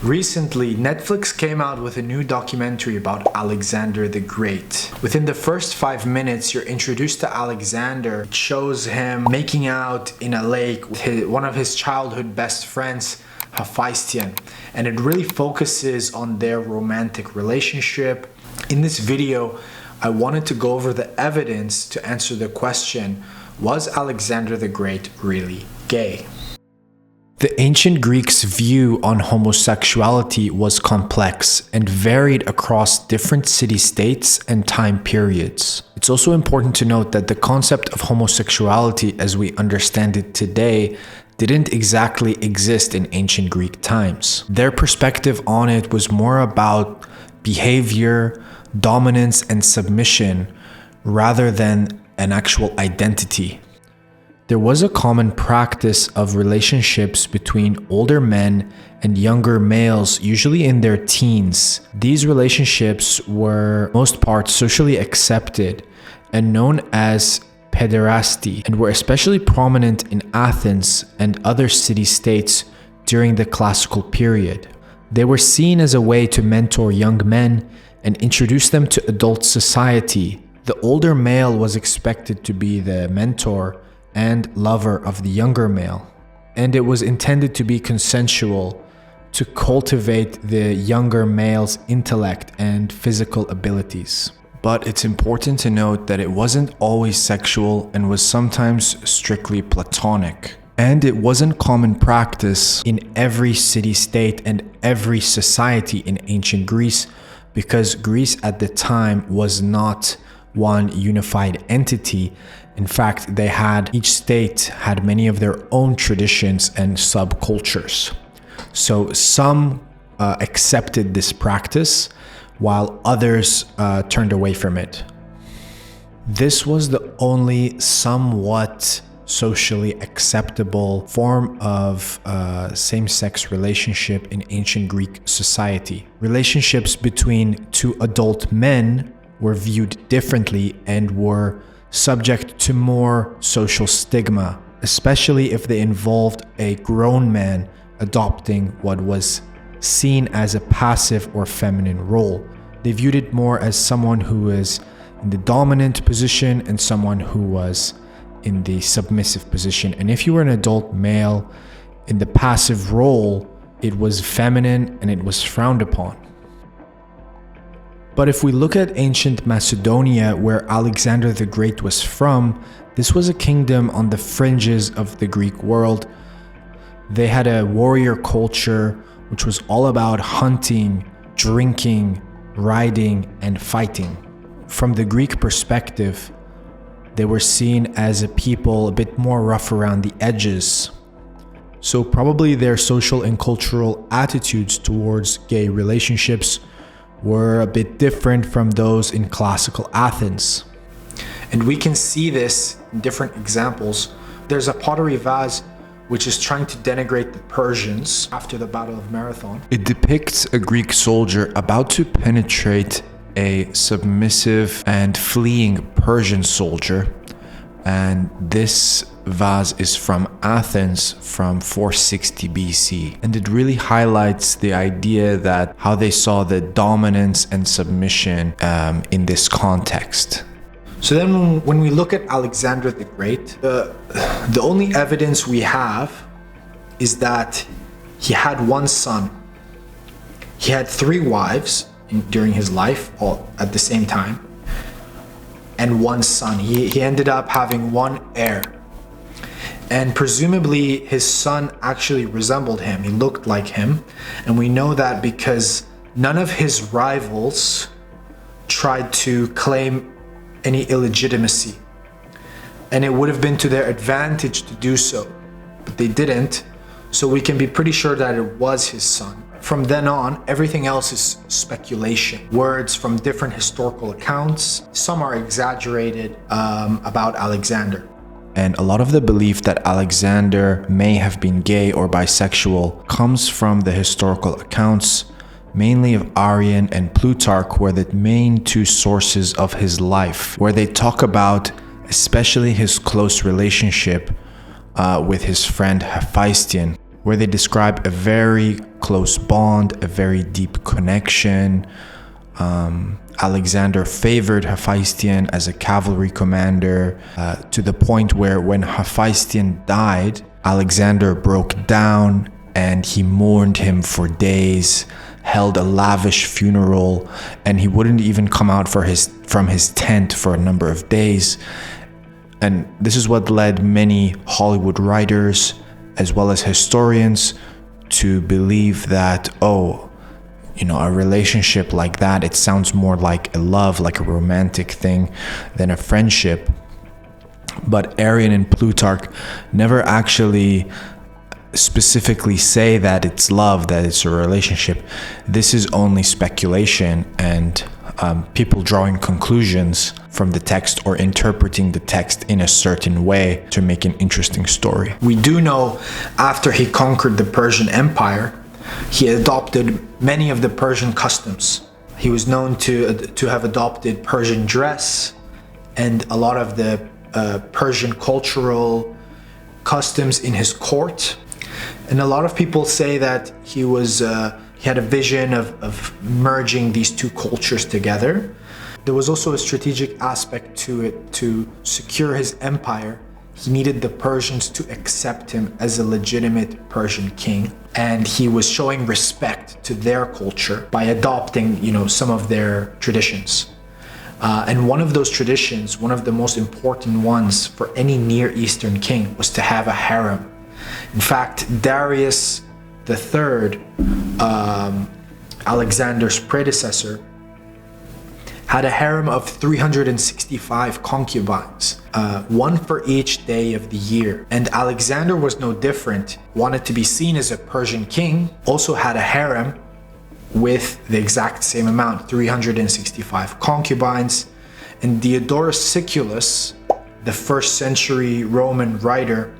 Recently, Netflix came out with a new documentary about Alexander the Great. Within the first 5 minutes, you're introduced to Alexander. It shows him making out in a lake with one of his childhood best friends, Hephaestion, and it really focuses on their romantic relationship. In this video, I wanted to go over the evidence to answer the question, was Alexander the Great really gay? The ancient Greeks' view on homosexuality was complex and varied across different city-states and time periods. It's also important to note that the concept of homosexuality as we understand it today didn't exactly exist in ancient Greek times. Their perspective on it was more about behavior, dominance, and submission rather than an actual identity. There was a common practice of relationships between older men and younger males, usually in their teens. These relationships were, most part, socially accepted and known as pederasty, and were especially prominent in Athens and other city-states during the classical period. They were seen as a way to mentor young men and introduce them to adult society. The older male was expected to be the mentor and lover of the younger male, and it was intended to be consensual, to cultivate the younger male's intellect and physical abilities. But it's important to note that it wasn't always sexual and was sometimes strictly platonic. And it wasn't common practice in every city-state and every society in ancient Greece, because Greece at the time was not one unified entity. In fact, each state had many of their own traditions and subcultures. So some accepted this practice, while others turned away from it. This was the only somewhat socially acceptable form of same-sex relationship in ancient Greek society. Relationships between two adult men were viewed differently and were subject to more social stigma, especially if they involved a grown man adopting what was seen as a passive or feminine role. They viewed it more as someone who was in the dominant position and someone who was in the submissive position. And if you were an adult male in the passive role, it was feminine and it was frowned upon. But if we look at ancient Macedonia, where Alexander the Great was from, this was a kingdom on the fringes of the Greek world. They had a warrior culture which was all about hunting, drinking, riding, and fighting. From the Greek perspective, they were seen as a people a bit more rough around the edges. So probably their social and cultural attitudes towards gay relationships were a bit different from those in classical Athens. And we can see this in different examples. There's a pottery vase which is trying to denigrate the Persians after the Battle of Marathon. It depicts a Greek soldier about to penetrate a submissive and fleeing Persian soldier, and this vase is from Athens from 460 BC, and it really highlights the idea that how they saw the dominance and submission in this context. So then when we look at Alexander the Great, the only evidence we have is that he had one son. He had 3 wives during his life, all at the same time, and one son. He ended up having one heir. And presumably his son actually resembled him. He looked like him. And we know that because none of his rivals tried to claim any illegitimacy. And it would have been to their advantage to do so, but they didn't. So we can be pretty sure that it was his son. From then on, everything else is speculation. Words from different historical accounts. Some are exaggerated about Alexander. And a lot of the belief that Alexander may have been gay or bisexual comes from the historical accounts, mainly of Arrian and Plutarch, were the main 2 sources of his life, where they talk about especially his close relationship with his friend Hephaestion. where they describe a very close bond, a very deep connection. Alexander favored Hephaestion as a cavalry commander to the point where when Hephaestion died, Alexander broke down and he mourned him for days, held a lavish funeral, and he wouldn't even come out from his tent for a number of days. And this is what led many Hollywood writers as well as historians to believe that, a relationship like that, it sounds more like a love, like a romantic thing than a friendship. But Arrian and Plutarch never actually specifically say that it's love, that it's a relationship. This is only speculation and people drawing conclusions from the text or interpreting the text in a certain way to make an interesting story. We do know after he conquered the Persian Empire, he adopted many of the Persian customs. He was known to have adopted Persian dress and a lot of the Persian cultural customs in his court. And a lot of people say that he had a vision of merging these two cultures together. There was also a strategic aspect to it. To secure his empire, he needed the Persians to accept him as a legitimate Persian king. And he was showing respect to their culture by adopting, some of their traditions. And one of those traditions, one of the most important ones for any Near Eastern king, was to have a harem. In fact, Darius III, Alexander's predecessor, had a harem of 365 concubines, one for each day of the year. And Alexander was no different, wanted to be seen as a Persian king, also had a harem with the exact same amount, 365 concubines. And Diodorus Siculus, the 1st century Roman writer,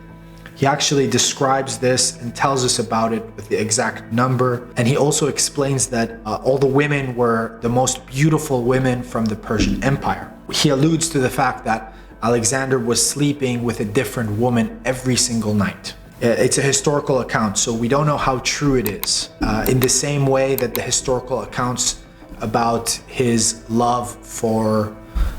he actually describes this and tells us about it with the exact number. And he also explains that all the women were the most beautiful women from the Persian Empire. He alludes to the fact that Alexander was sleeping with a different woman every single night. It's a historical account, so we don't know how true it is. In the same way that the historical accounts about his love for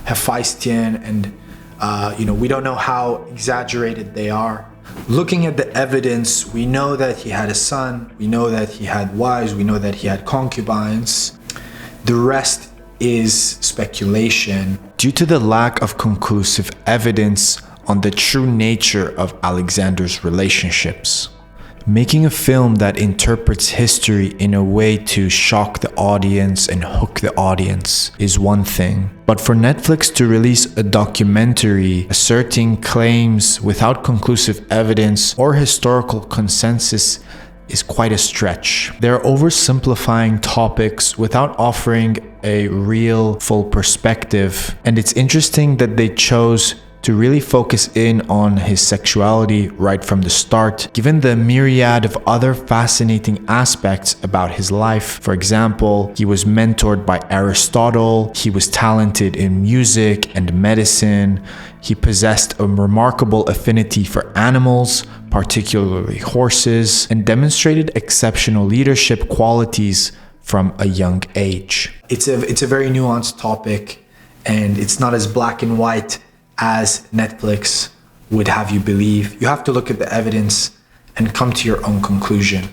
Hephaestion and we don't know how exaggerated they are. Looking at the evidence, we know that he had a son, we know that he had wives, we know that he had concubines. The rest is speculation. Due to the lack of conclusive evidence on the true nature of Alexander's relationships, making a film that interprets history in a way to shock the audience and hook the audience is one thing. But for Netflix to release a documentary asserting claims without conclusive evidence or historical consensus is quite a stretch. They're oversimplifying topics without offering a real full perspective. And it's interesting that they chose to really focus in on his sexuality right from the start, given the myriad of other fascinating aspects about his life. For example, he was mentored by Aristotle, he was talented in music and medicine, he possessed a remarkable affinity for animals, particularly horses, and demonstrated exceptional leadership qualities from a young age. It's a very nuanced topic, and it's not as black and white as Netflix would have you believe. You have to look at the evidence and come to your own conclusion.